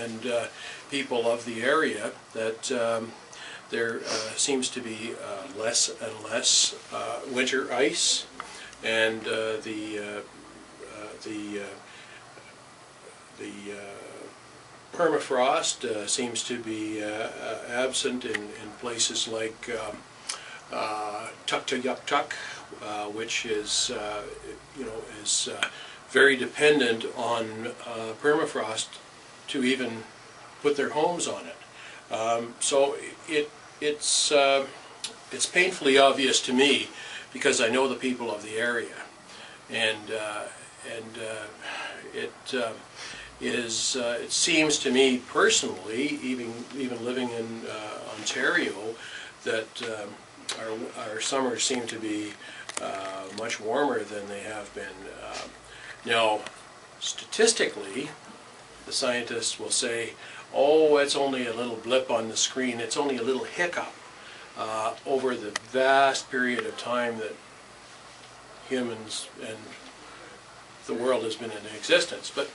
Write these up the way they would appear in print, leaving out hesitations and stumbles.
and people of the area that there seems to be less and less winter ice, and the permafrost seems to be absent in places like Tuktoyaktuk, which is is very dependent on permafrost to even put their homes on it. So it's painfully obvious to me, because I know the people of the area, and it seems to me personally, even living in Ontario, that our summers seem to be much warmer than they have been. Now, statistically, the scientists will say, oh, it's only a little blip on the screen, it's only a little hiccup over the vast period of time that humans and the world has been in existence. But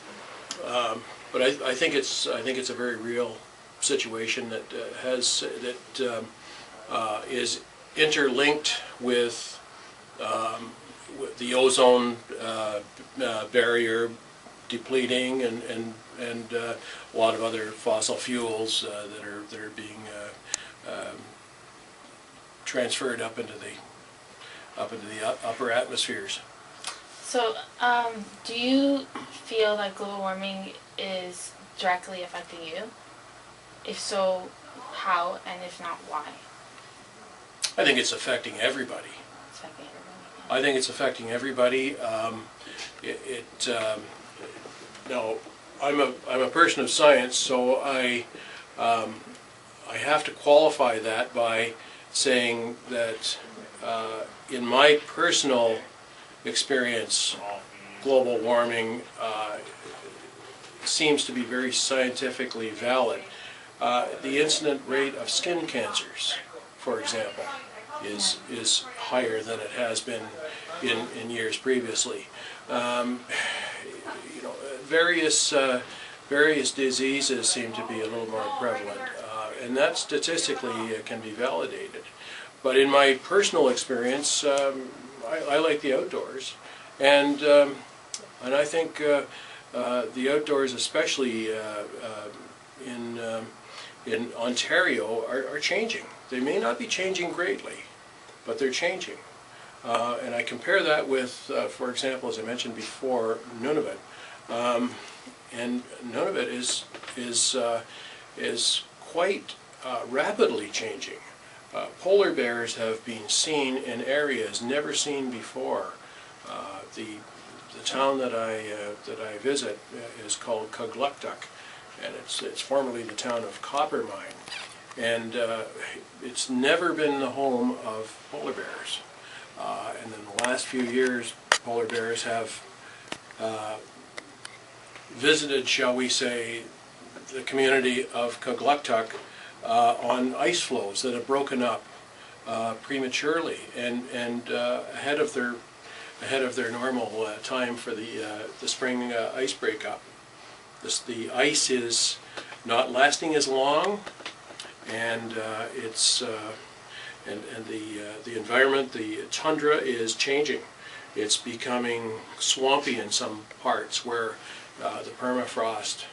I think it's a very real situation that is interlinked with the ozone barrier depleting, and a lot of other fossil fuels that are being transferred up into the upper atmospheres. So, do you feel that global warming is directly affecting you? If so, how, and if not, why? I think it's affecting everybody. It's affecting everybody. I think it's affecting everybody. Now, I'm a person of science, so I have to qualify that by saying that in my personal experience, global warming seems to be very scientifically valid. The incident rate of skin cancers, for example, is higher than it has been in years previously. Various diseases seem to be a little more prevalent, and that statistically can be validated. But in my personal experience, I like the outdoors, and I think the outdoors, especially in Ontario, are changing. They may not be changing greatly, but they're changing. And I compare that with, for example, as I mentioned before, Nunavut. And Nunavut is quite rapidly changing. Polar bears have been seen in areas never seen before. The town that I visit is called Kugluktuk, and it's formerly the town of Coppermine, and it's never been the home of polar bears. And in the last few years, polar bears have visited, shall we say, the community of Kugluktuk on ice floes that have broken up prematurely and ahead of their normal time for the spring ice breakup. The ice is not lasting as long, and the environment, the tundra, is changing. It's becoming swampy in some parts where the permafrost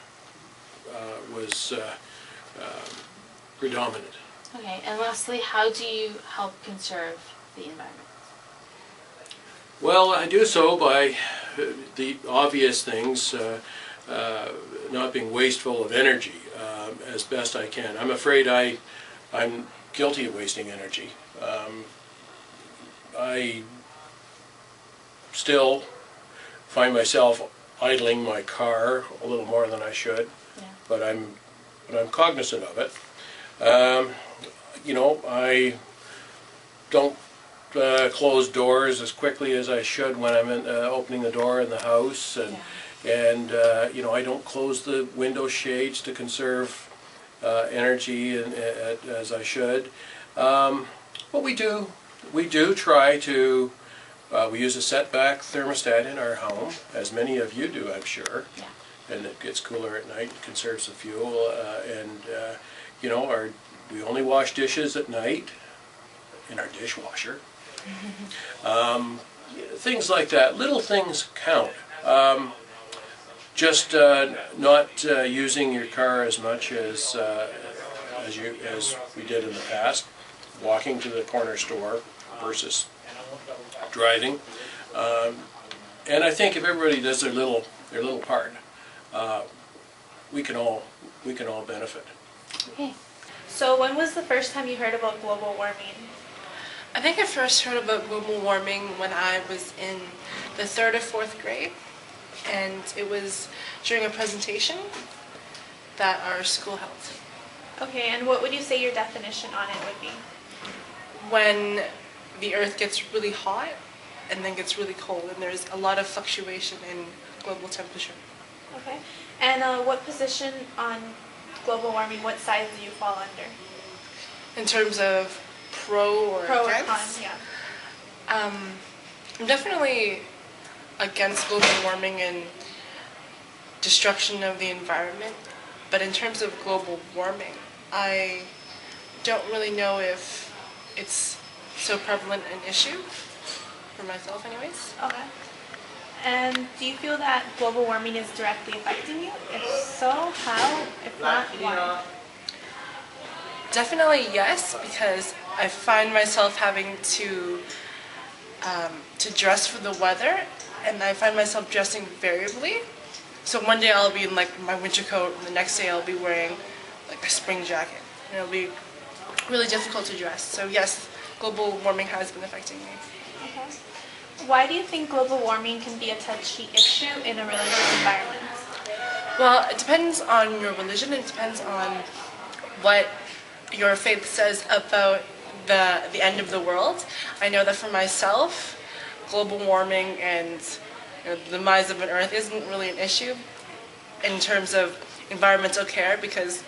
was predominant. Okay, and lastly, how do you help conserve the environment? Well, I do so by the obvious things, not being wasteful of energy as best I can. I'm afraid I'm guilty of wasting energy. I still find myself idling my car a little more than I should, yeah. but I'm cognizant of it. I don't close doors as quickly as I should when I'm opening the door in the house, and I don't close the window shades to conserve energy as I should. But we do try to. We use a setback thermostat in our home, as many of you do, I'm sure. and it gets cooler at night, conserves the fuel, you know, we only wash dishes at night in our dishwasher. Things like that, little things count. Just not using your car as much as we did in the past, walking to the corner store versus driving. And I think if everybody does their little part, we can all benefit. Okay. So when was the first time you heard about global warming? I think I first heard about global warming when I was in the 3rd or 4th grade, and it was during a presentation that our school held. Okay, and what would you say your definition on it would be? When the earth gets really hot and then gets really cold, and there's a lot of fluctuation in global temperature. Okay. And what position on global warming, what side do you fall under? In terms of pro or Pro or against? con, yeah. I'm definitely against global warming and destruction of the environment, but in terms of global warming, I don't really know if it's so prevalent an issue, for myself anyways. Okay. And do you feel that global warming is directly affecting you? If so, how? If not, why? Definitely yes, because I find myself having to dress for the weather, and I find myself dressing variably. So one day I'll be in like my winter coat, and the next day I'll be wearing like a spring jacket. And it'll be really difficult to dress. So yes, global warming has been affecting me. Okay. Why do you think global warming can be a touchy issue in a religious environment? Well, it depends on your religion. It depends on what your faith says about the end of the world. I know that for myself, global warming and the demise of an earth isn't really an issue in terms of environmental care, because,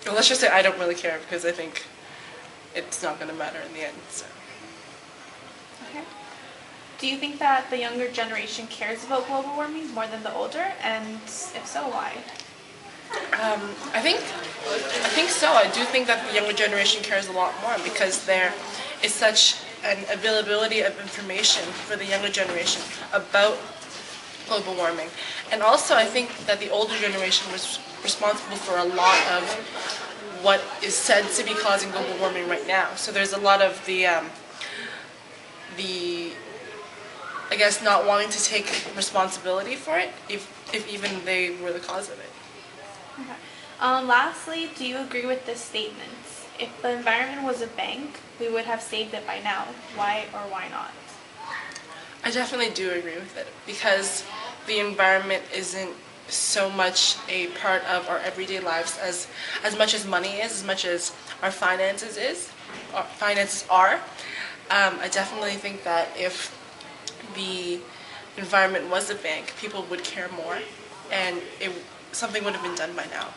well, let's just say I don't really care, because I think it's not going to matter in the end. So. Okay. Do you think that the younger generation cares about global warming more than the older? And if so, why? I think so. I do think that the younger generation cares a lot more, because there is such an availability of information for the younger generation about global warming. And also I think that the older generation was responsible for a lot of what is said to be causing global warming right now. So there's a lot of the I guess not wanting to take responsibility for it, if even they were the cause of it. Okay. Lastly, do you agree with this statement? If the environment was a bank, we would have saved it by now. Why or why not? I definitely do agree with it, because the environment isn't so much a part of our everyday lives as much as money is, as much as our finances are. I definitely think that if the environment was a bank, people would care more, and something would have been done by now.